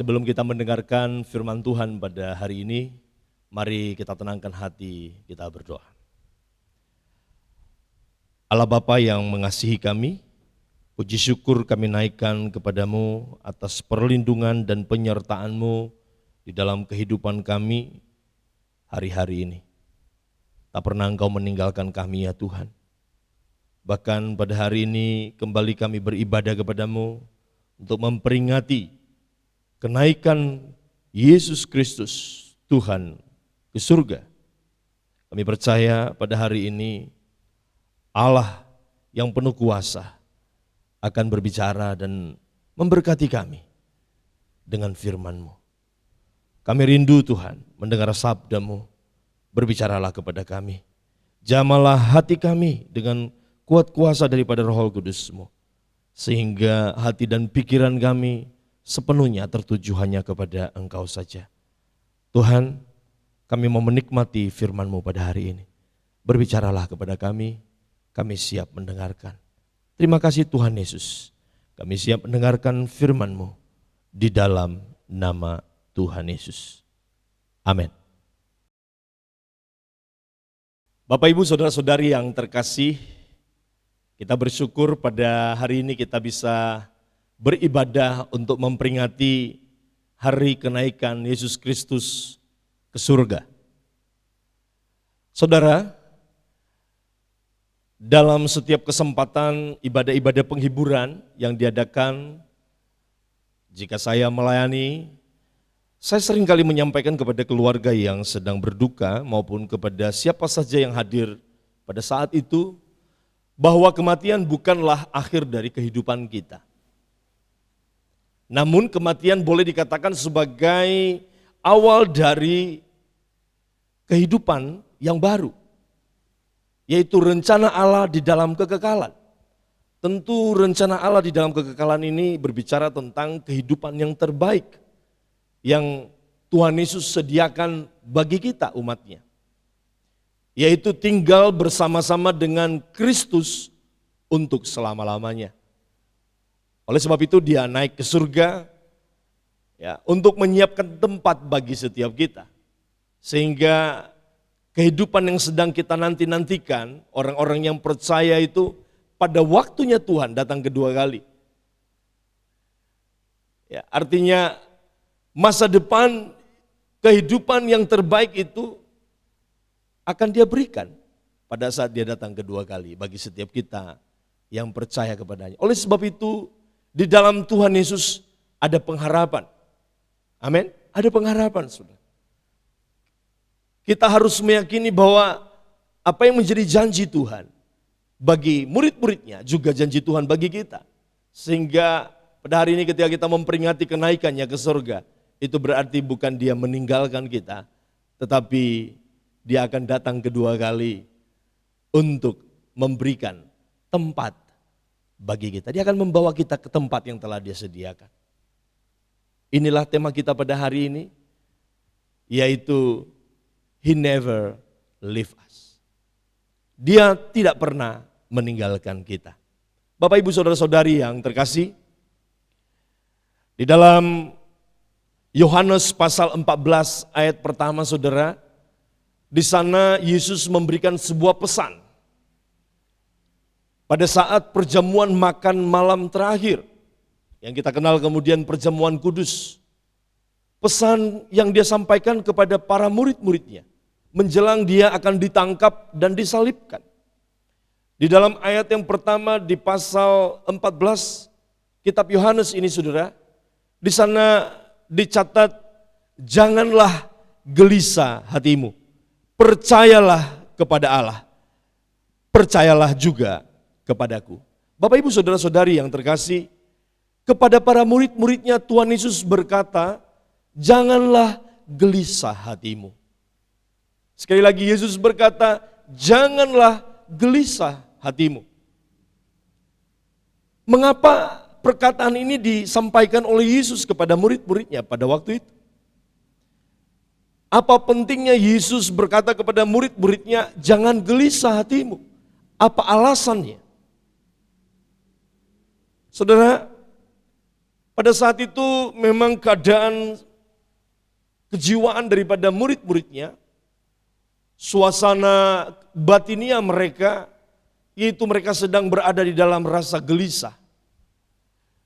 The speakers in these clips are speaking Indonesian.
Sebelum kita mendengarkan firman Tuhan pada hari ini, mari kita tenangkan hati, kita berdoa. Allah Bapa yang mengasihi kami, puji syukur kami naikkan kepadamu atas perlindungan dan penyertaan-Mu di dalam kehidupan kami hari-hari ini. Tak pernah Engkau meninggalkan kami ya Tuhan. Bahkan pada hari ini kembali kami beribadah kepadamu untuk memperingati kenaikan Yesus Kristus Tuhan ke surga. Kami percaya pada hari ini Allah yang penuh kuasa akan berbicara dan memberkati kami dengan firman-Mu. Kami rindu Tuhan mendengar sabda-Mu, berbicaralah kepada kami. Jamalah hati kami dengan kuat kuasa daripada Roh Kudus-Mu, sehingga hati dan pikiran kami sepenuhnya tertuju hanya kepada Engkau saja. Tuhan, kami mau menikmati firman-Mu pada hari ini. Berbicaralah kepada kami siap mendengarkan. Terima kasih Tuhan Yesus, kami siap mendengarkan firman-Mu di dalam nama Tuhan Yesus. Amin. Bapak Ibu Saudara-saudari yang terkasih, kita bersyukur pada hari ini kita bisa beribadah untuk memperingati hari kenaikan Yesus Kristus ke surga. Saudara, dalam setiap kesempatan ibadah-ibadah penghiburan yang diadakan, jika saya melayani, saya seringkali menyampaikan kepada keluarga yang sedang berduka maupun kepada siapa saja yang hadir pada saat itu, bahwa kematian bukanlah akhir dari kehidupan kita. Namun kematian boleh dikatakan sebagai awal dari kehidupan yang baru, yaitu rencana Allah di dalam kekekalan. Tentu rencana Allah di dalam kekekalan ini berbicara tentang kehidupan yang terbaik yang Tuhan Yesus sediakan bagi kita umatnya, yaitu tinggal bersama-sama dengan Kristus untuk selama-lamanya. Oleh sebab itu dia naik ke surga ya, untuk menyiapkan tempat bagi setiap kita. Sehingga kehidupan yang sedang kita nanti-nantikan, orang-orang yang percaya itu pada waktunya Tuhan datang kedua kali. Ya, artinya masa depan kehidupan yang terbaik itu akan dia berikan pada saat dia datang kedua kali bagi setiap kita yang percaya kepadanya. Oleh sebab itu di dalam Tuhan Yesus ada pengharapan. Amin. Ada pengharapan, saudara. Kita harus meyakini bahwa apa yang menjadi janji Tuhan bagi murid-muridnya juga janji Tuhan bagi kita. Sehingga pada hari ini ketika kita memperingati kenaikannya ke surga, itu berarti bukan dia meninggalkan kita, tetapi dia akan datang kedua kali untuk memberikan tempat bagi kita. Dia akan membawa kita ke tempat yang telah dia sediakan. Inilah tema kita pada hari ini, yaitu He never leave us. Dia tidak pernah meninggalkan kita. Bapak Ibu Saudara-saudari yang terkasih, di dalam Yohanes pasal 14 ayat pertama saudara, di sana Yesus memberikan sebuah pesan. Pada saat perjamuan makan malam terakhir, yang kita kenal kemudian perjamuan kudus, pesan yang dia sampaikan kepada para murid-muridnya, menjelang dia akan ditangkap dan disalibkan. Di dalam ayat yang pertama di pasal 14, kitab Yohanes ini saudara, di sana dicatat, janganlah gelisah hatimu, percayalah kepada Allah, percayalah juga kepadaku. Bapak Ibu Saudara-saudari yang terkasih, kepada para murid-muridnya Tuhan Yesus berkata, janganlah gelisah hatimu. Sekali lagi Yesus berkata, janganlah gelisah hatimu. Mengapa perkataan ini disampaikan oleh Yesus kepada murid-muridnya pada waktu itu? Apa pentingnya Yesus berkata kepada murid-muridnya, jangan gelisah hatimu? Apa alasannya? Saudara, Pada saat itu memang keadaan kejiwaan daripada murid-muridnya, suasana batinia mereka, yaitu mereka sedang berada di dalam rasa gelisah.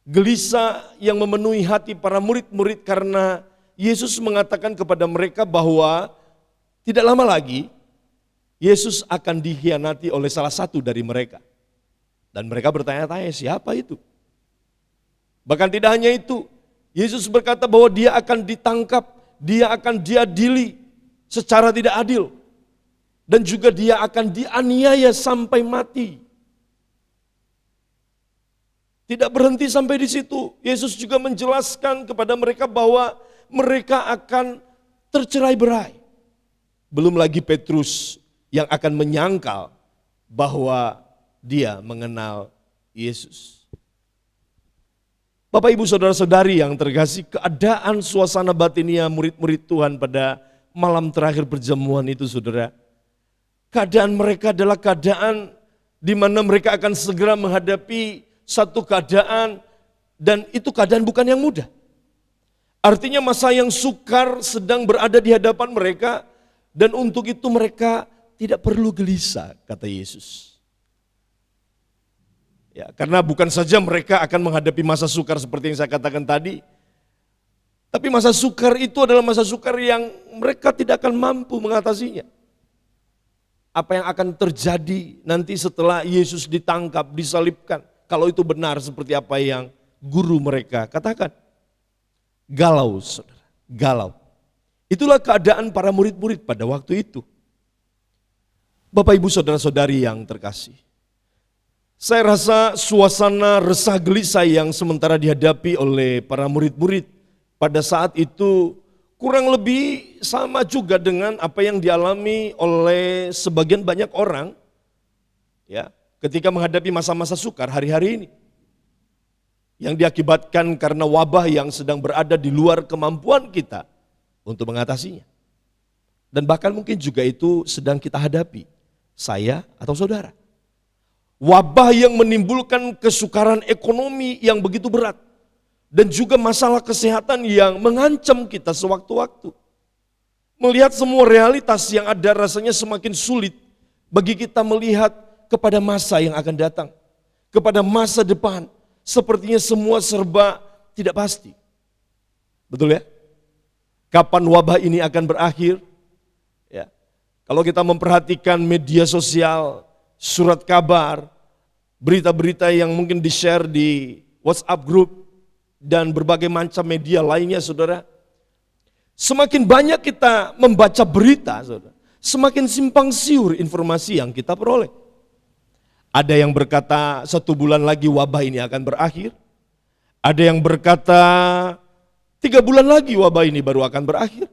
Gelisah yang memenuhi hati para murid-murid karena Yesus mengatakan kepada mereka bahwa tidak lama lagi Yesus akan dikhianati oleh salah satu dari mereka. Dan mereka bertanya-tanya, siapa itu? Bahkan tidak hanya itu, Yesus berkata bahwa dia akan ditangkap, dia akan diadili secara tidak adil. Dan juga dia akan dianiaya sampai mati. Tidak berhenti sampai di situ. Yesus juga menjelaskan kepada mereka bahwa mereka akan tercerai-berai. Belum lagi Petrus yang akan menyangkal bahwa dia mengenal Yesus. Bapak ibu saudara-saudari yang terkasih, keadaan suasana batinia murid-murid Tuhan pada malam terakhir perjamuan itu saudara. Keadaan mereka adalah keadaan di mana mereka akan segera menghadapi satu keadaan dan itu keadaan bukan yang mudah. Artinya masa yang sukar sedang berada di hadapan mereka dan untuk itu mereka tidak perlu gelisah, kata Yesus. Ya, karena bukan saja mereka akan menghadapi masa sukar seperti yang saya katakan tadi, tapi masa sukar itu adalah masa sukar yang mereka tidak akan mampu mengatasinya. Apa yang akan terjadi nanti setelah Yesus ditangkap, disalibkan, kalau itu benar seperti apa yang guru mereka katakan. Galau, saudara, galau. Itulah keadaan para murid-murid pada waktu itu. Bapak ibu saudara-saudari yang terkasih, saya rasa suasana resah gelisah yang sementara dihadapi oleh para murid-murid pada saat itu kurang lebih sama juga dengan apa yang dialami oleh sebagian banyak orang ya, ketika menghadapi masa-masa sukar hari-hari ini. Yang diakibatkan karena wabah yang sedang berada di luar kemampuan kita untuk mengatasinya. Dan bahkan mungkin juga itu sedang kita hadapi, saya atau saudara. Wabah yang menimbulkan kesukaran ekonomi yang begitu berat. Dan juga masalah kesehatan yang mengancam kita sewaktu-waktu. Melihat semua realitas yang ada rasanya semakin sulit bagi kita melihat kepada masa yang akan datang. Kepada masa depan. Sepertinya semua serba tidak pasti. Betul ya? Kapan wabah ini akan berakhir? Ya. Kalau kita memperhatikan media sosial, surat kabar, berita-berita yang mungkin di-share di WhatsApp group, dan berbagai macam media lainnya saudara. Semakin banyak kita membaca berita saudara, semakin simpang siur informasi yang kita peroleh. Ada yang berkata 1 bulan lagi wabah ini akan berakhir. Ada yang berkata 3 bulan lagi wabah ini baru akan berakhir.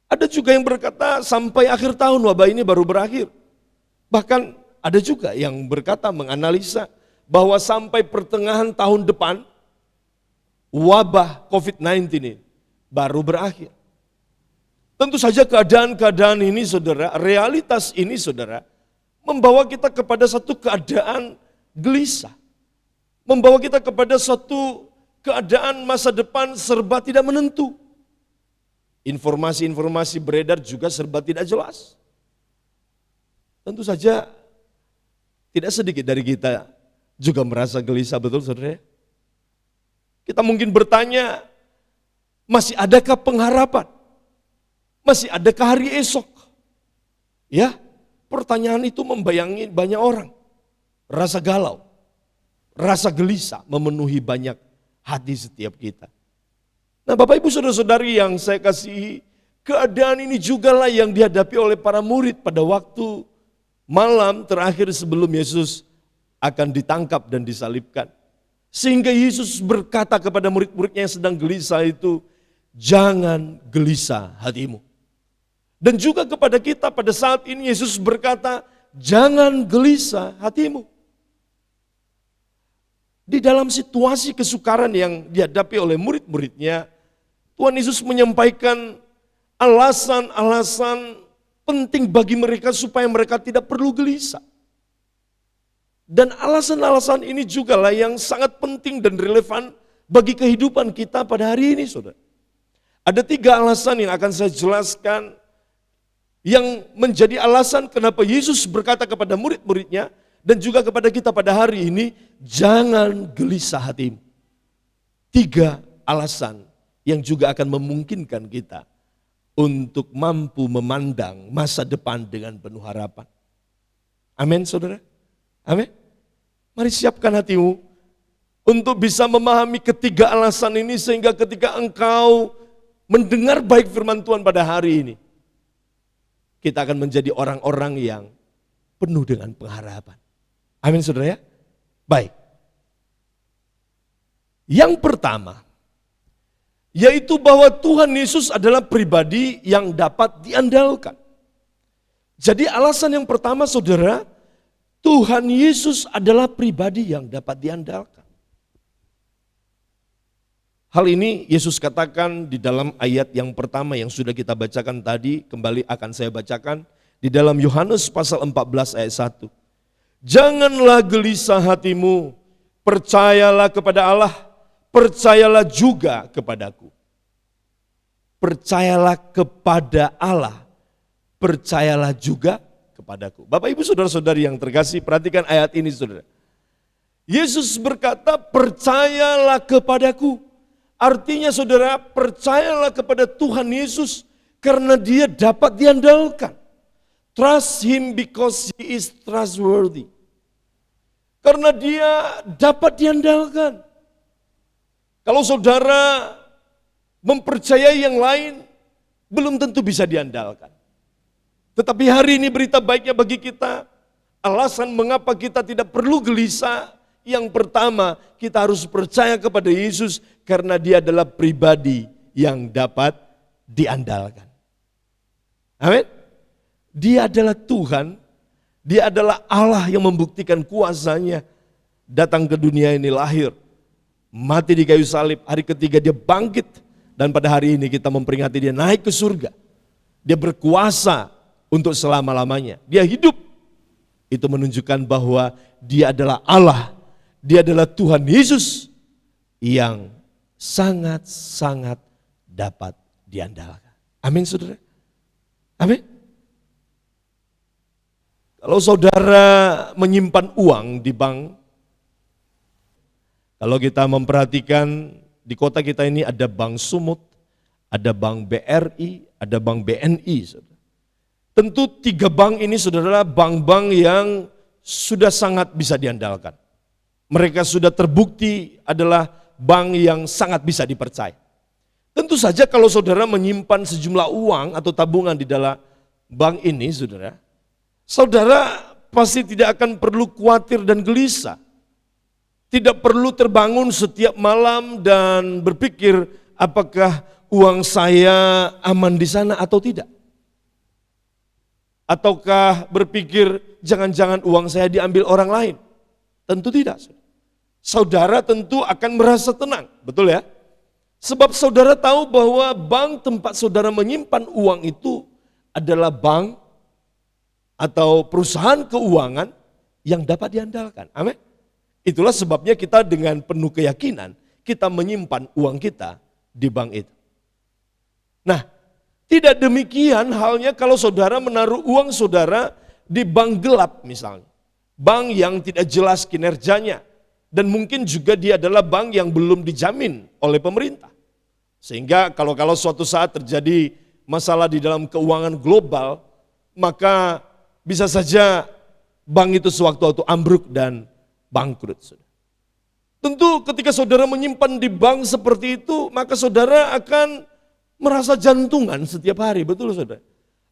Ada juga yang berkata sampai akhir tahun wabah ini baru berakhir. Bahkan ada juga yang berkata menganalisa bahwa sampai pertengahan tahun depan wabah COVID-19 ini baru berakhir. Tentu saja keadaan-keadaan ini saudara, realitas ini saudara, membawa kita kepada satu keadaan gelisah. Membawa kita kepada satu keadaan masa depan serba tidak menentu. Informasi-informasi beredar juga serba tidak jelas. Tentu saja tidak sedikit dari kita juga merasa gelisah, betul saudara? Kita mungkin bertanya, masih adakah pengharapan? Masih adakah hari esok? Ya, pertanyaan itu membayangi banyak orang. Rasa galau, rasa gelisah memenuhi banyak hati setiap kita. Nah Bapak Ibu Saudara-saudari yang saya kasihi, keadaan ini jugalah yang dihadapi oleh para murid pada waktu malam terakhir sebelum Yesus akan ditangkap dan disalibkan. Sehingga Yesus berkata kepada murid-muridnya yang sedang gelisah itu, jangan gelisah hatimu. Dan juga kepada kita pada saat ini Yesus berkata, jangan gelisah hatimu. Di dalam situasi kesukaran yang dihadapi oleh murid-muridnya, Tuhan Yesus menyampaikan alasan-alasan penting bagi mereka supaya mereka tidak perlu gelisah. Dan alasan-alasan ini juga lah yang sangat penting dan relevan bagi kehidupan kita pada hari ini, saudara. Ada 3 alasan yang akan saya jelaskan yang menjadi alasan kenapa Yesus berkata kepada murid-muridnya dan juga kepada kita pada hari ini, jangan gelisah hatimu. 3 alasan yang juga akan memungkinkan kita untuk mampu memandang masa depan dengan penuh harapan. Amin, saudara. Amin. Mari siapkan hatimu untuk bisa memahami ketiga alasan ini sehingga ketika engkau mendengar baik firman Tuhan pada hari ini, kita akan menjadi orang-orang yang penuh dengan pengharapan. Amin, saudara ya. Baik. Yang pertama, yaitu bahwa Tuhan Yesus adalah pribadi yang dapat diandalkan. Jadi alasan yang pertama, saudara, Tuhan Yesus adalah pribadi yang dapat diandalkan. Hal ini Yesus katakan di dalam ayat yang pertama yang sudah kita bacakan tadi, kembali akan saya bacakan di dalam Yohanes pasal 14 ayat 1. Janganlah gelisah hatimu, percayalah kepada Allah, percayalah juga kepadaku. Percayalah kepada Allah, percayalah juga kepadaku. Bapak, Ibu, saudara-saudari yang terkasih, perhatikan ayat ini, saudara. Yesus berkata, percayalah kepadaku. Artinya, saudara, percayalah kepada Tuhan Yesus karena Dia dapat diandalkan. Trust Him because He is trustworthy. Karena Dia dapat diandalkan. Kalau saudara mempercayai yang lain, belum tentu bisa diandalkan. Tetapi hari ini berita baiknya bagi kita, alasan mengapa kita tidak perlu gelisah. Yang pertama, kita harus percaya kepada Yesus karena Dia adalah pribadi yang dapat diandalkan. Amin. Dia adalah Tuhan, Dia adalah Allah yang membuktikan kuasa-Nya datang ke dunia ini, lahir, mati di kayu salib, hari ketiga Dia bangkit, dan pada hari ini kita memperingati Dia naik ke surga. Dia berkuasa untuk selama-lamanya, Dia hidup. Itu menunjukkan bahwa Dia adalah Allah, Dia adalah Tuhan Yesus yang sangat-sangat dapat diandalkan. Amin, saudara. Amin. Kalau saudara menyimpan uang di bank, kalau kita memperhatikan di kota kita ini ada Bank Sumut, ada Bank BRI, ada Bank BNI. Saudara. Tentu 3 bank ini, saudara, bank-bank yang sudah sangat bisa diandalkan. Mereka sudah terbukti adalah bank yang sangat bisa dipercaya. Tentu saja kalau saudara menyimpan sejumlah uang atau tabungan di dalam bank ini, saudara, saudara pasti tidak akan perlu khawatir dan gelisah. Tidak perlu terbangun setiap malam dan berpikir apakah uang saya aman di sana atau tidak. Ataukah berpikir jangan-jangan uang saya diambil orang lain. Tentu tidak. Saudara tentu akan merasa tenang, betul ya? Sebab saudara tahu bahwa bank tempat saudara menyimpan uang itu adalah bank atau perusahaan keuangan yang dapat diandalkan. Amin. Itulah sebabnya kita dengan penuh keyakinan kita menyimpan uang kita di bank itu. Nah, tidak demikian halnya kalau saudara menaruh uang saudara di bank gelap misalnya. Bank yang tidak jelas kinerjanya. Dan mungkin juga dia adalah bank yang belum dijamin oleh pemerintah. Sehingga kalau suatu saat terjadi masalah di dalam keuangan global, maka bisa saja bank itu sewaktu-waktu ambruk dan bangkrut. Tentu ketika saudara menyimpan di bank seperti itu, maka saudara akan merasa jantungan setiap hari, betul saudara?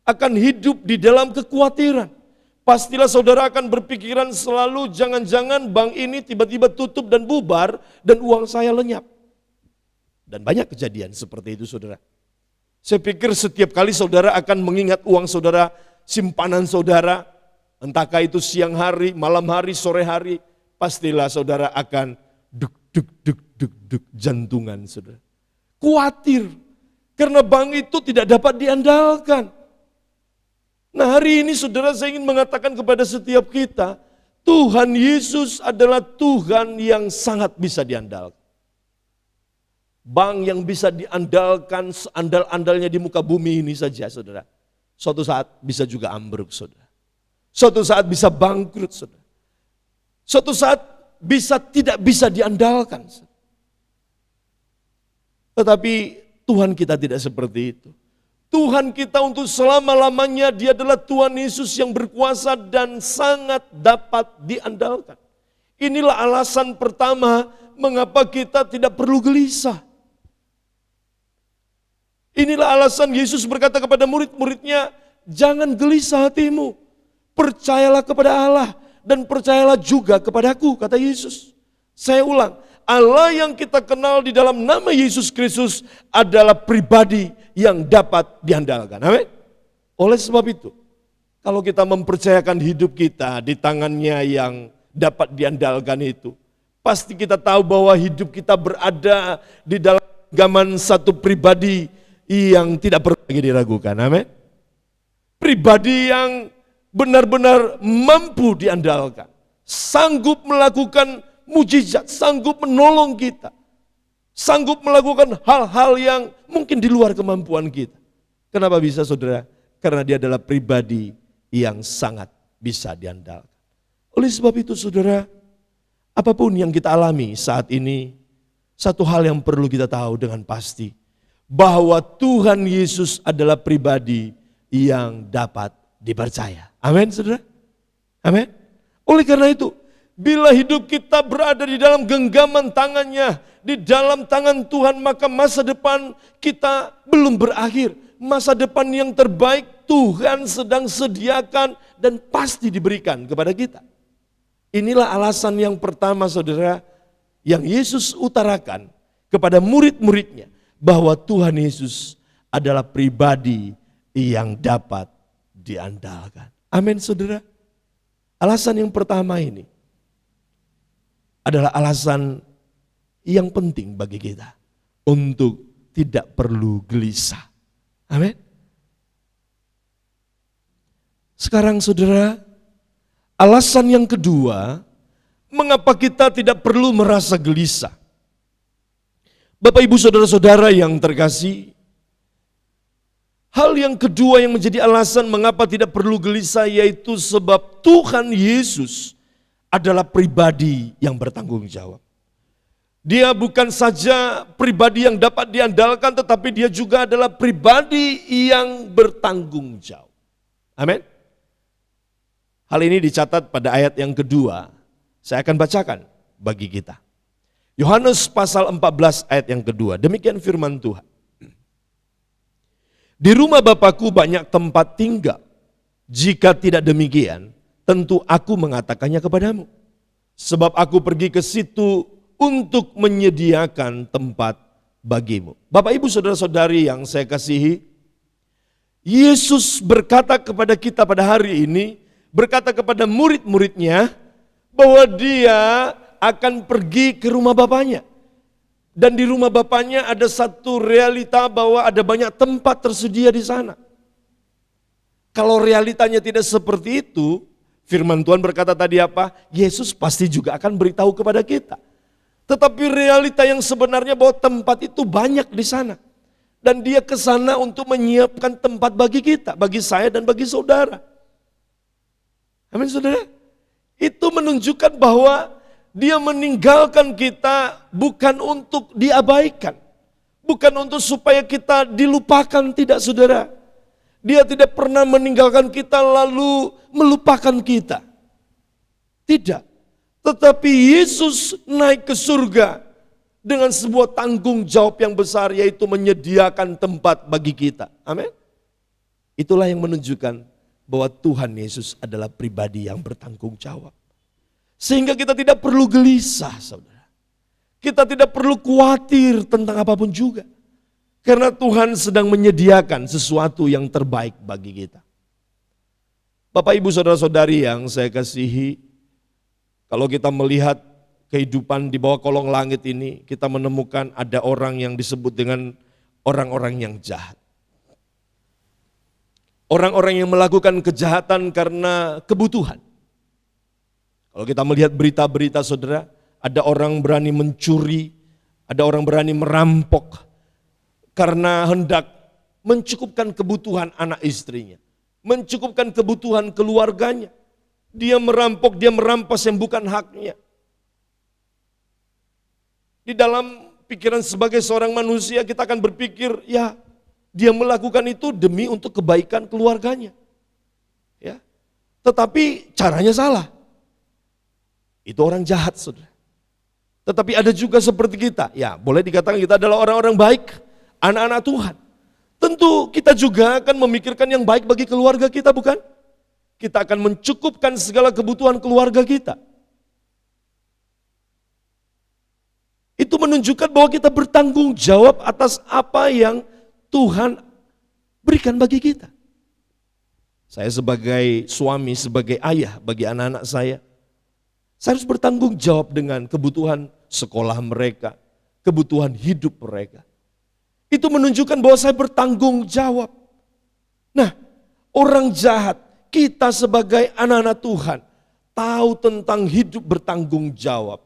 Akan hidup di dalam kekhawatiran. Pastilah saudara akan berpikiran selalu jangan-jangan bank ini tiba-tiba tutup dan bubar dan uang saya lenyap. Dan banyak kejadian seperti itu, saudara. Saya pikir setiap kali saudara akan mengingat uang saudara, simpanan saudara, entahkah itu siang hari, malam hari, sore hari, pastilah saudara akan duk jantungan, saudara. Khawatir karena bank itu tidak dapat diandalkan. Nah, hari ini saudara, saya ingin mengatakan kepada setiap kita, Tuhan Yesus adalah Tuhan yang sangat bisa diandalkan. bank yang bisa diandalkan seandal-andalnya di muka bumi ini saja, saudara, suatu saat bisa juga ambruk, saudara. Suatu saat bisa bangkrut, saudara. Suatu saat tidak bisa diandalkan. Tetapi Tuhan kita tidak seperti itu. Tuhan kita untuk selama-lamanya Dia adalah Tuhan Yesus yang berkuasa dan sangat dapat diandalkan. Inilah alasan pertama mengapa kita tidak perlu gelisah. Inilah alasan Yesus berkata kepada murid-muridnya, jangan gelisah hatimu, percayalah kepada Allah dan percayalah juga kepadaku, kata Yesus. Saya ulang, Allah yang kita kenal di dalam nama Yesus Kristus adalah pribadi yang dapat diandalkan. Amin. Oleh sebab itu, kalau kita mempercayakan hidup kita di tangannya yang dapat diandalkan itu, pasti kita tahu bahwa hidup kita berada di dalam genggaman satu pribadi yang tidak perlu lagi diragukan. Amin. Pribadi yang benar-benar mampu diandalkan, sanggup melakukan mujizat, sanggup menolong kita, sanggup melakukan hal-hal yang mungkin di luar kemampuan kita. Kenapa bisa, saudara? Karena Dia adalah pribadi yang sangat bisa diandalkan. Oleh sebab itu, saudara, apapun yang kita alami saat ini, satu hal yang perlu kita tahu dengan pasti, bahwa Tuhan Yesus adalah pribadi yang dapat dipercaya. Amin, saudara? Amin. Oleh karena itu, bila hidup kita berada di dalam genggaman tangannya, di dalam tangan Tuhan, maka masa depan kita belum berakhir. Masa depan yang terbaik Tuhan sedang sediakan dan pasti diberikan kepada kita. Inilah alasan yang pertama, saudara, yang Yesus utarakan kepada murid-muridnya, bahwa Tuhan Yesus adalah pribadi yang dapat diandalkan. Amin, saudara. Alasan yang pertama ini adalah alasan yang penting bagi kita untuk tidak perlu gelisah. Amin. Sekarang, saudara, alasan yang kedua, mengapa kita tidak perlu merasa gelisah. Bapak, Ibu, saudara-saudara yang terkasih, hal yang kedua yang menjadi alasan mengapa tidak perlu gelisah yaitu sebab Tuhan Yesus adalah pribadi yang bertanggung jawab. Dia bukan saja pribadi yang dapat diandalkan, tetapi Dia juga adalah pribadi yang bertanggung jawab. Amin. Hal ini dicatat pada ayat yang kedua. Saya akan bacakan bagi kita. Yohanes pasal 14 ayat yang kedua. Demikian firman Tuhan. Di rumah Bapakku banyak tempat tinggal. Jika tidak demikian, tentu aku mengatakannya kepadamu. Sebab aku pergi ke situ untuk menyediakan tempat bagimu. Bapak, Ibu, saudara-saudari yang saya kasihi, Yesus berkata kepada kita pada hari ini, berkata kepada murid-muridnya, bahwa Dia akan pergi ke rumah Bapaknya. Dan di rumah Bapaknya ada satu realita bahwa ada banyak tempat tersedia di sana. Kalau realitanya tidak seperti itu, firman Tuhan berkata tadi apa? Yesus pasti juga akan beritahu kepada kita. Tetapi realita yang sebenarnya bahwa tempat itu banyak di sana. Dan Dia ke sana untuk menyiapkan tempat bagi kita, bagi saya dan bagi saudara. Amin, saudara. Itu menunjukkan bahwa Dia meninggalkan kita bukan untuk diabaikan. Bukan untuk supaya kita dilupakan, tidak, saudara. Dia tidak pernah meninggalkan kita lalu melupakan kita. Tidak. Tetapi Yesus naik ke surga dengan sebuah tanggung jawab yang besar, yaitu menyediakan tempat bagi kita. Amin. Itulah yang menunjukkan bahwa Tuhan Yesus adalah pribadi yang bertanggung jawab. Sehingga kita tidak perlu gelisah, saudara. Kita tidak perlu khawatir tentang apapun juga. Karena Tuhan sedang menyediakan sesuatu yang terbaik bagi kita. Bapak, Ibu, saudara-saudari yang saya kasihi, kalau kita melihat kehidupan di bawah kolong langit ini, kita menemukan ada orang yang disebut dengan orang-orang yang jahat. Orang-orang yang melakukan kejahatan karena kebutuhan. Kalau kita melihat berita-berita, saudara, ada orang berani mencuri, Ada orang berani merampok karena hendak mencukupkan kebutuhan anak istrinya, mencukupkan kebutuhan keluarganya. Dia merampok, dia merampas yang bukan haknya. Di dalam pikiran sebagai seorang manusia kita akan berpikir, ya dia melakukan itu demi untuk kebaikan keluarganya. Ya, tetapi caranya salah. Itu orang jahat, saudara. Tetapi ada juga seperti kita, ya boleh dikatakan kita adalah orang-orang baik, anak-anak Tuhan. Tentu kita juga akan memikirkan yang baik bagi keluarga kita, bukan? Kita akan mencukupkan segala kebutuhan keluarga kita. Itu menunjukkan bahwa kita bertanggung jawab atas apa yang Tuhan berikan bagi kita. Saya sebagai suami, sebagai ayah bagi anak-anak saya harus bertanggung jawab dengan kebutuhan sekolah mereka, kebutuhan hidup mereka. Itu menunjukkan bahwa saya bertanggung jawab. Nah, orang jahat, kita sebagai anak-anak Tuhan, tahu tentang hidup bertanggung jawab,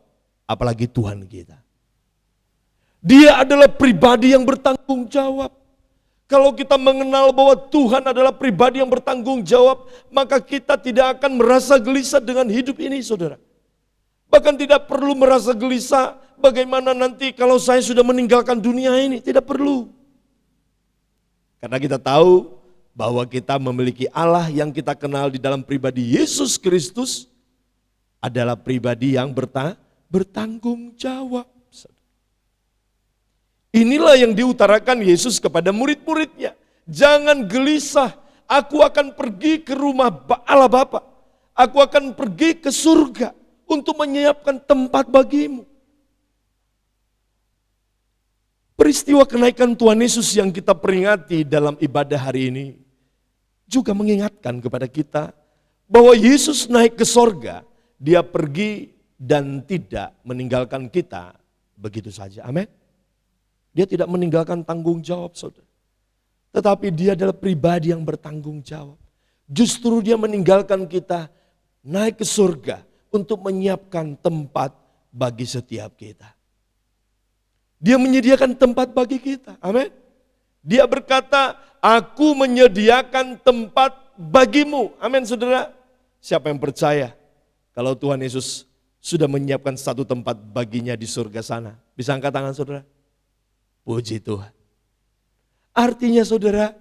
apalagi Tuhan kita. Dia adalah pribadi yang bertanggung jawab. Kalau kita mengenal bahwa Tuhan adalah pribadi yang bertanggung jawab, maka kita tidak akan merasa gelisah dengan hidup ini, saudara. Bahkan tidak perlu merasa gelisah bagaimana nanti kalau saya sudah meninggalkan dunia ini, tidak perlu. Karena kita tahu bahwa kita memiliki Allah yang kita kenal di dalam pribadi Yesus Kristus adalah pribadi yang bertanggung jawab. Inilah yang diutarakan Yesus kepada murid-muridnya. Jangan gelisah, aku akan pergi ke rumah Allah Bapa. Aku akan pergi ke surga untuk menyiapkan tempat bagimu. Peristiwa kenaikan Tuhan Yesus yang kita peringati dalam ibadah hari ini juga mengingatkan kepada kita bahwa Yesus naik ke sorga, dia pergi dan tidak meninggalkan kita begitu saja. Amin. Dia tidak meninggalkan tanggung jawab, saudara. Tetapi dia adalah pribadi yang bertanggung jawab. Justru dia meninggalkan kita naik ke surga untuk menyiapkan tempat bagi setiap kita. Dia menyediakan tempat bagi kita. Amin. Dia berkata, aku menyediakan tempat bagimu. Amin, saudara. Siapa yang percaya kalau Tuhan Yesus sudah menyiapkan satu tempat baginya di surga sana? Bisa angkat tangan, saudara? Puji Tuhan. Artinya, saudara,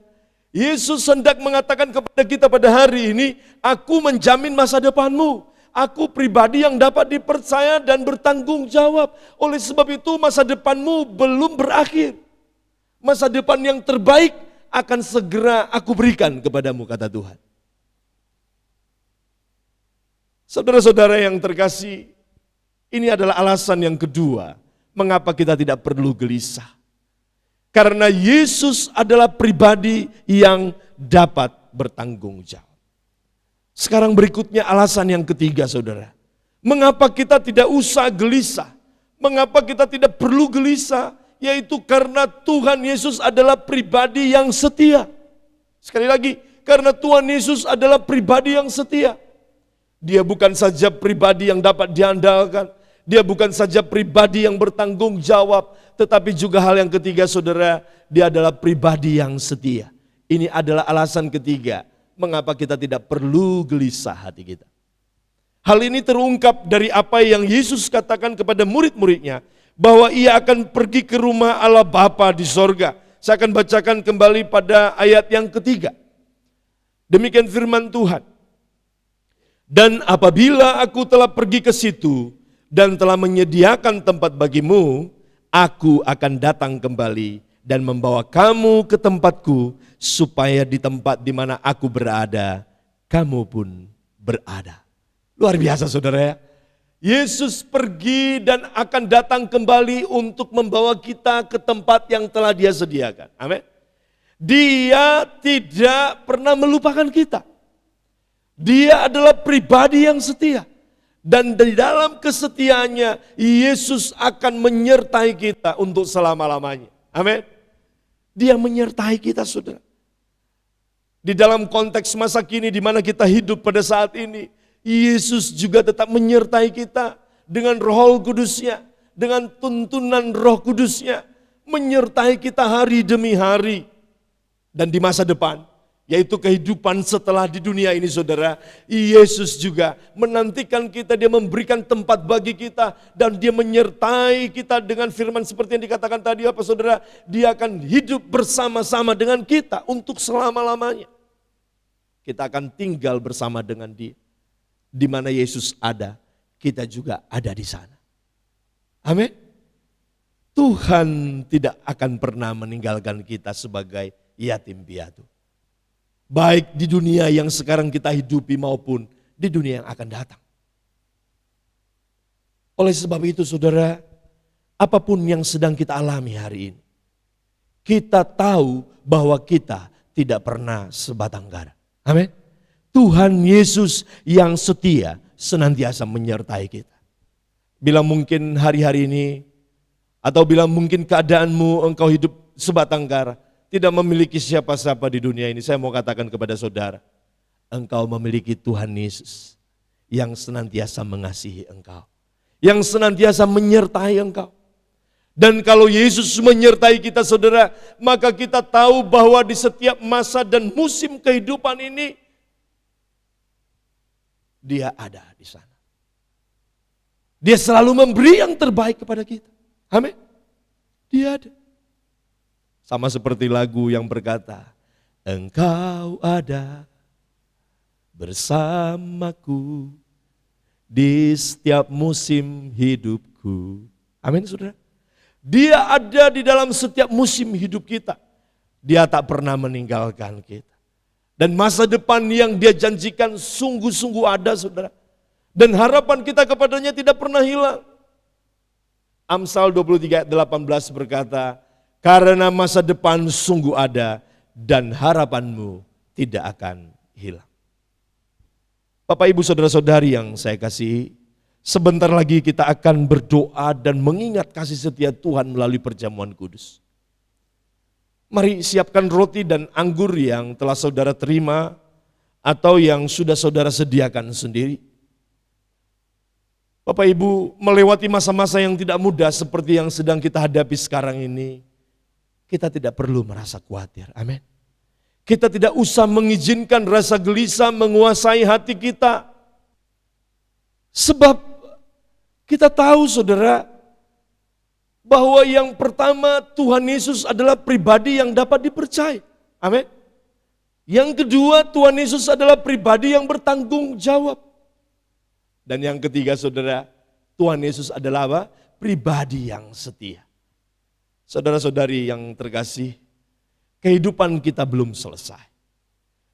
Yesus hendak mengatakan kepada kita pada hari ini, aku menjamin masa depanmu. Aku pribadi yang dapat dipercaya dan bertanggung jawab. Oleh sebab itu masa depanmu belum berakhir. Masa depan yang terbaik akan segera aku berikan kepadamu, kata Tuhan. Saudara-saudara yang terkasih, ini adalah alasan yang kedua, mengapa kita tidak perlu gelisah. Karena Yesus adalah pribadi yang dapat bertanggung jawab. Sekarang berikutnya alasan yang ketiga, saudara. Mengapa kita tidak usah gelisah? Mengapa kita tidak perlu gelisah? Yaitu karena Tuhan Yesus adalah pribadi yang setia. Sekali lagi, karena Tuhan Yesus adalah pribadi yang setia. Dia bukan saja pribadi yang dapat diandalkan. Dia bukan saja pribadi yang bertanggung jawab. Tetapi juga hal yang ketiga, saudara, dia adalah pribadi yang setia. Ini adalah alasan ketiga, mengapa kita tidak perlu gelisah hati kita. Hal ini terungkap dari apa yang Yesus katakan kepada murid-muridnya, bahwa ia akan pergi ke rumah Allah Bapa di sorga. Saya akan bacakan kembali pada ayat yang ketiga. Demikian firman Tuhan. Dan apabila aku telah pergi ke situ dan telah menyediakan tempat bagimu, aku akan datang kembali dan membawa kamu ke tempatku, supaya di tempat di mana aku berada, kamu pun berada. Luar biasa, saudara ya. Yesus pergi dan akan datang kembali untuk membawa kita ke tempat yang telah Dia sediakan. Amin. Dia tidak pernah melupakan kita. Dia adalah pribadi yang setia. Dan di dalam kesetiaannya, Yesus akan menyertai kita untuk selama-lamanya. Amin. Dia menyertai kita, saudara. Di dalam konteks masa kini di mana kita hidup pada saat ini, Yesus juga tetap menyertai kita dengan Roh Kudus-Nya. dengan tuntunan Roh Kudus-Nya menyertai kita hari demi hari dan di masa depan, yaitu kehidupan setelah di dunia ini saudara. Yesus juga menantikan kita, dia memberikan tempat bagi kita dan dia menyertai kita dengan firman seperti yang dikatakan tadi apa saudara, dia akan hidup bersama-sama dengan kita untuk selama-lamanya. Kita akan tinggal bersama dengan dia. Di mana Yesus ada, kita juga ada di sana. Amin. Tuhan tidak akan pernah meninggalkan kita sebagai yatim piatu. Baik di dunia yang sekarang kita hidupi maupun di dunia yang akan datang. Oleh sebab itu saudara, apapun yang sedang kita alami hari ini, kita tahu bahwa kita tidak pernah sebatang kara. Amin. Tuhan Yesus yang setia senantiasa menyertai kita. Bila mungkin hari-hari ini, atau bila mungkin keadaanmu engkau hidup sebatang kara, tidak memiliki siapa-siapa di dunia ini, saya mau katakan kepada saudara, engkau memiliki Tuhan Yesus yang senantiasa mengasihi engkau, yang senantiasa menyertai engkau. Dan kalau Yesus menyertai kita saudara, maka kita tahu bahwa di setiap masa dan musim kehidupan ini, dia ada di sana. Dia selalu memberi yang terbaik kepada kita. Amin. Dia ada. Sama seperti lagu yang berkata, Engkau ada bersamaku di setiap musim hidupku. Amin saudara. Dia ada di dalam setiap musim hidup kita. Dia tak pernah meninggalkan kita. Dan masa depan yang dia janjikan sungguh-sungguh ada saudara. Dan harapan kita kepadanya tidak pernah hilang. Amsal 23 ayat 18 berkata, karena masa depan sungguh ada dan harapanmu tidak akan hilang. Bapak ibu saudara-saudari yang saya kasihi, sebentar lagi kita akan berdoa dan mengingat kasih setia Tuhan melalui perjamuan kudus. Mari siapkan roti dan anggur yang telah saudara terima atau yang sudah saudara sediakan sendiri. Bapak Ibu, melewati masa-masa yang tidak mudah seperti yang sedang kita hadapi sekarang ini, kita tidak perlu merasa khawatir. Amin. Kita tidak usah mengizinkan rasa gelisah menguasai hati kita. Sebab kita tahu saudara, bahwa yang pertama Tuhan Yesus adalah pribadi yang dapat dipercaya. Amin. Yang kedua Tuhan Yesus adalah pribadi yang bertanggung jawab. Dan yang ketiga saudara, Tuhan Yesus adalah apa? Pribadi yang setia. Saudara-saudari yang terkasih, kehidupan kita belum selesai.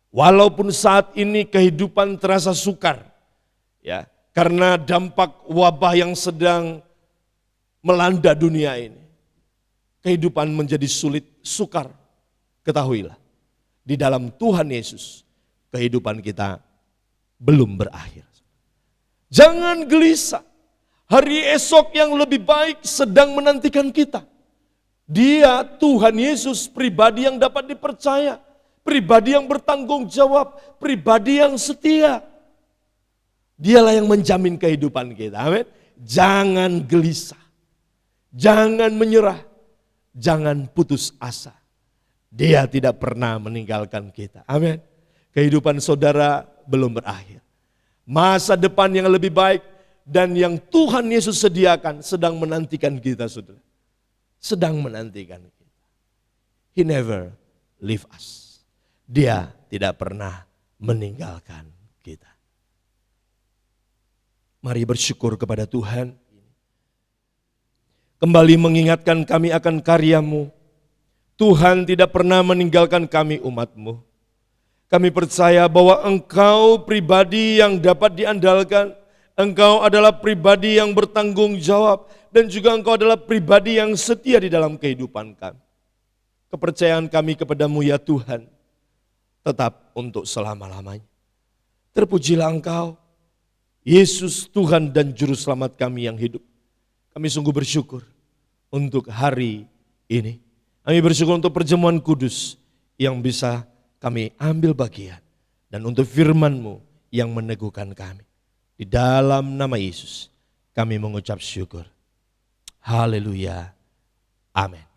Walaupun saat ini kehidupan terasa sukar, ya, karena dampak wabah yang sedang melanda dunia ini. Kehidupan menjadi sulit, sukar. Ketahuilah, di dalam Tuhan Yesus, kehidupan kita belum berakhir. Jangan gelisah, hari esok yang lebih baik sedang menantikan kita. Dia, Tuhan Yesus, pribadi yang dapat dipercaya, pribadi yang bertanggung jawab, pribadi yang setia. Dialah yang menjamin kehidupan kita. Amin. Jangan gelisah, jangan menyerah, jangan putus asa. Dia tidak pernah meninggalkan kita. Amin. Kehidupan saudara belum berakhir. Masa depan yang lebih baik dan yang Tuhan Yesus sediakan sedang menantikan kita saudara. Sedang menantikan kita. He never leave us. Dia tidak pernah meninggalkan kita. Mari bersyukur kepada Tuhan. Kembali mengingatkan kami akan karya-Mu. Tuhan tidak pernah meninggalkan kami umat-Mu. Kami percaya bahwa Engkau pribadi yang dapat diandalkan. Engkau adalah pribadi yang bertanggung jawab. Dan juga Engkau adalah pribadi yang setia di dalam kehidupan kami. Kepercayaan kami kepadamu ya Tuhan, tetap untuk selama-lamanya. Terpujilah Engkau, Yesus Tuhan dan Juru Selamat kami yang hidup. Kami sungguh bersyukur untuk hari ini. Kami bersyukur untuk perjamuan kudus yang bisa kami ambil bagian. Dan untuk firman-Mu yang meneguhkan kami. Di dalam nama Yesus kami mengucap syukur. Haleluya. Amin.